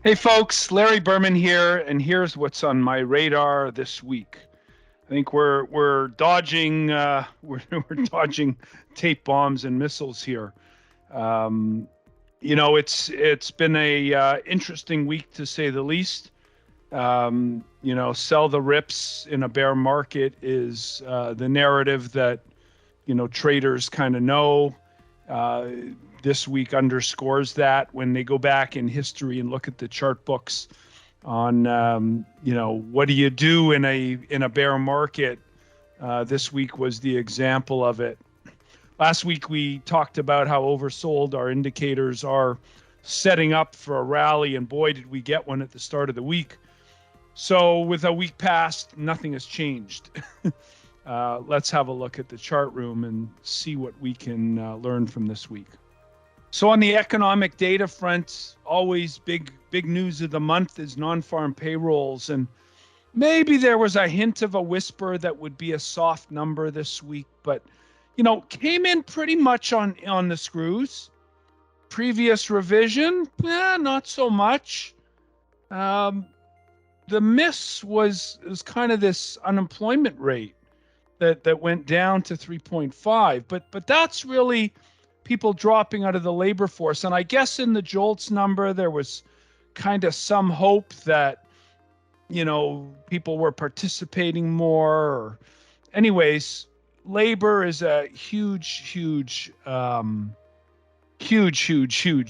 Hey folks, Larry Berman here, and here's what's on my radar this week. I think we're dodging we're dodging tape bombs and missiles here. Um, it's been a interesting week to say the least. Sell the rips in a bear market is the narrative that traders kind of know. Uh, this week underscores that when they go back in history and look at the chart books on what do you do in a bear market. This week was the example of it. Last week we talked about how oversold our indicators are setting up for a rally, and boy did we get one at the start of the week. So with a week past, nothing has changed. Let's have a look at the chart room and see what we can learn from this week. So on the economic data front, always big news of the month is non-farm payrolls. And maybe there was a hint of a whisper that would be a soft number this week, but, came in pretty much on the screws. Previous revision, not so much. The miss was kind of this unemployment rate that went down to 3.5, but that's really people dropping out of the labor force. And I guess in the JOLTS number, there was kind of some hope that, people were participating more. Anyways, labor is a huge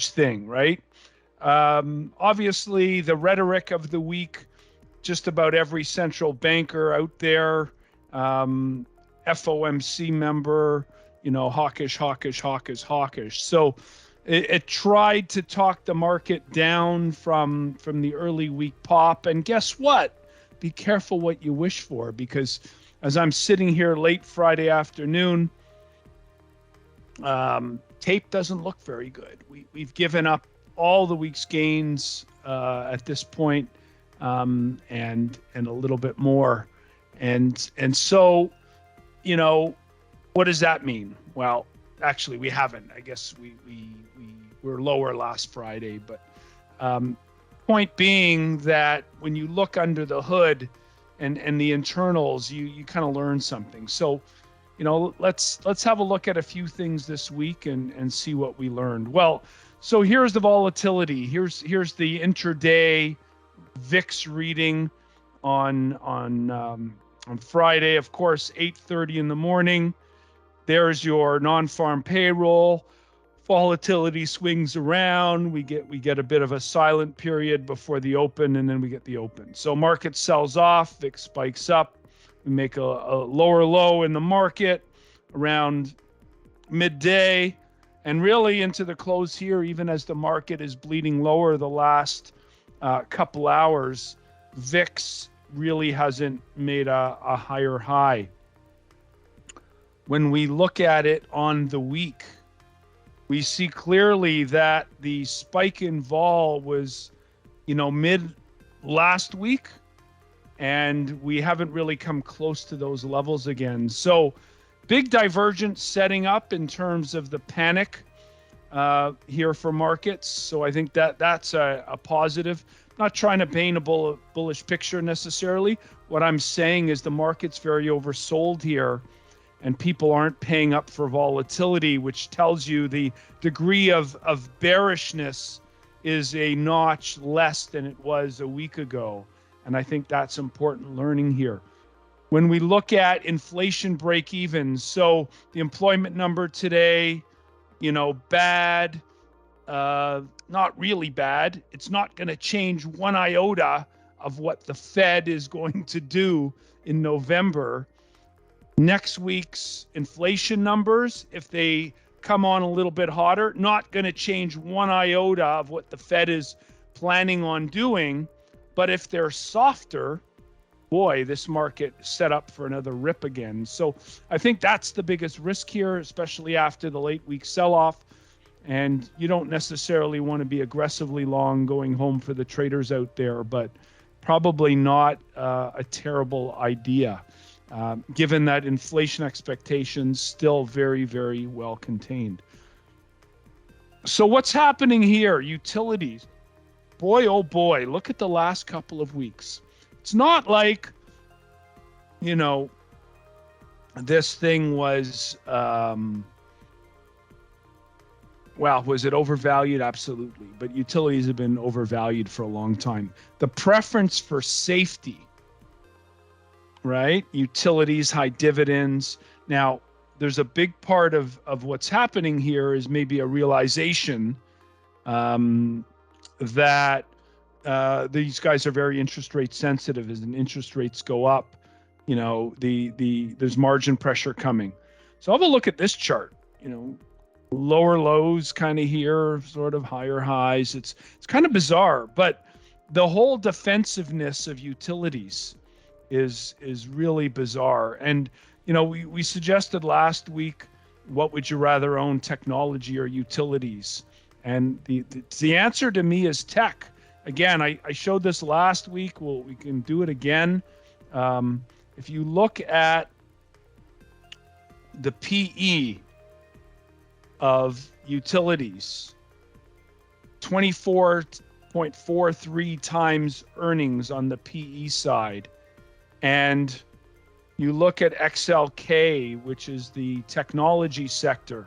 thing, right? Obviously, the rhetoric of the week, just about every central banker out there, FOMC member, hawkish. So it tried to talk the market down from the early week pop. And guess what? Be careful what you wish for, because as I'm sitting here late Friday afternoon, tape doesn't look very good. We've given up all the week's gains at this point, and a little bit more. And so, what does that mean? Well, actually, we haven't. I guess we were lower last Friday, but point being that when you look under the hood and the internals, you kind of learn something. So, let's have a look at a few things this week and see what we learned. Well, so here's the volatility. Here's the intraday VIX reading on Friday, of course, 8:30 in the morning. There's your non-farm payroll. Volatility swings around. We get a bit of a silent period before the open, and then we get the open. So market sells off, VIX spikes up. We make a lower low in the market around midday, and really into the close here, even as the market is bleeding lower the last couple hours, VIX really hasn't made a higher high. When we look at it on the week, we see clearly that the spike in vol was, mid last week, and we haven't really come close to those levels again. So big divergence setting up in terms of the panic here for markets. So I think that's a positive. Not trying to paint a bullish picture necessarily. What I'm saying is the market's very oversold here, and people aren't paying up for volatility, which tells you the degree of bearishness is a notch less than it was a week ago. And I think that's important learning here. When we look at inflation break-evens, so the employment number today, bad, not really bad. It's not going to change one iota of what the Fed is going to do in November. Next week's inflation numbers, if they come on a little bit hotter, not going to change one iota of what the Fed is planning on doing. But if they're softer, boy, this market set up for another rip again. So I think that's the biggest risk here, especially after the late week sell-off. And you don't necessarily want to be aggressively long going home for the traders out there, but probably not a terrible idea. Given that inflation expectations still very, very well contained. So what's happening here? Utilities. boy, oh boy, look at the last couple of weeks. It's not like, this thing was, was it overvalued? Absolutely. But utilities have been overvalued for a long time. The preference for safety, right? Utilities, high dividends. Now, there's a big part of what's happening here is maybe a realization that these guys are very interest rate sensitive. As interest rates go up, there's margin pressure coming. So have a look at this chart. Lower lows kind of here, sort of higher highs. It's kind of bizarre, but the whole defensiveness of utilities is really bizarre. And we suggested last week, what would you rather own, technology or utilities? And the answer to me is tech. Again, I showed this last week. Well, we can do it again. If you look at the PE of utilities, 24.43 times earnings on the PE side. And you look at XLK, which is the technology sector,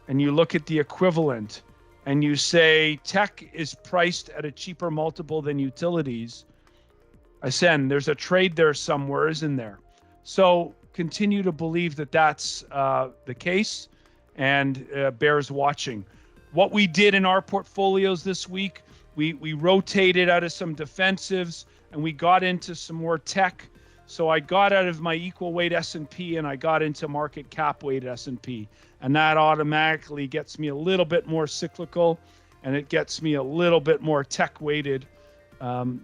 and you look at the equivalent, and you say tech is priced at a cheaper multiple than utilities. Again, there's a trade there somewhere, isn't there? So continue to believe that that's the case, and bears watching. What we did in our portfolios this week, we rotated out of some defensives and we got into some more tech. So I got out of my equal weight S&P and I got into market cap weight S&P, and that automatically gets me a little bit more cyclical, and it gets me a little bit more tech weighted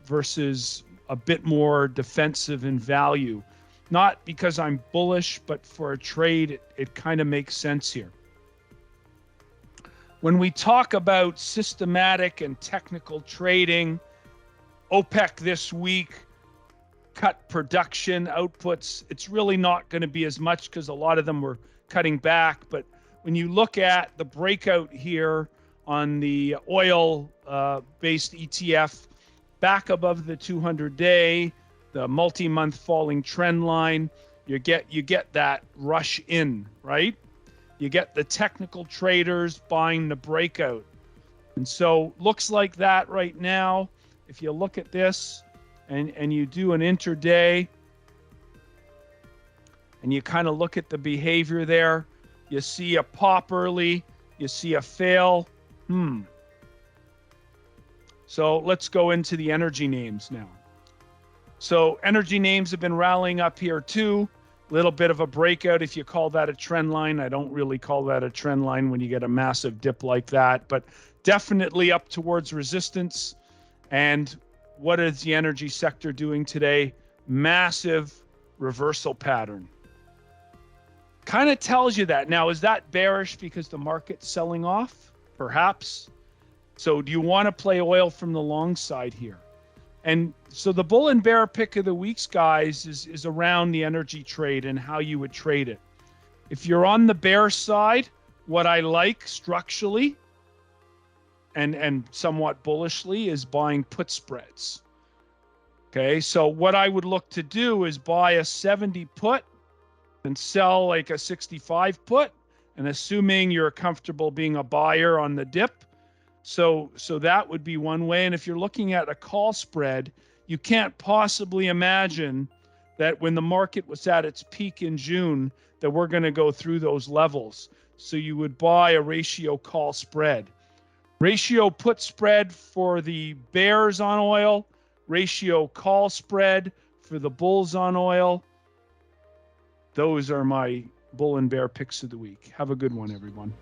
versus a bit more defensive in value. Not because I'm bullish, but for a trade, it kind of makes sense here. When we talk about systematic and technical trading, OPEC this week cut production outputs. It's really not going to be as much because a lot of them were cutting back. But when you look at the breakout here on the oil-based ETF, back above the 200-day, the multi-month falling trend line, you get that rush in, right? You get the technical traders buying the breakout. And so looks like that right now. If you look at this and you do an intraday and you kind of look at the behavior there, you see a pop early, you see a fail. So let's go into the energy names now. So energy names have been rallying up here too. Little bit of a breakout, if you call that a trend line. I don't really call that a trend line when you get a massive dip like that, but definitely up towards resistance. And what is the energy sector doing today? Massive reversal pattern. Kind of tells you that. Now, is that bearish because the market's selling off? Perhaps. So do you want to play oil from the long side here? And so the bull and bear pick of the weeks, guys, is around the energy trade and how you would trade it. If you're on the bear side, what I like structurally and somewhat bullishly is buying put spreads. Okay, so what I would look to do is buy a 70 put and sell like a 65 put, and assuming you're comfortable being a buyer on the dip. So that would be one way. And if you're looking at a call spread, you can't possibly imagine that when the market was at its peak in June, that we're going to go through those levels. So you would buy a ratio call spread. Ratio put spread for the bears on oil, ratio call spread for the bulls on oil. Those are my bull and bear picks of the week. Have a good one, everyone.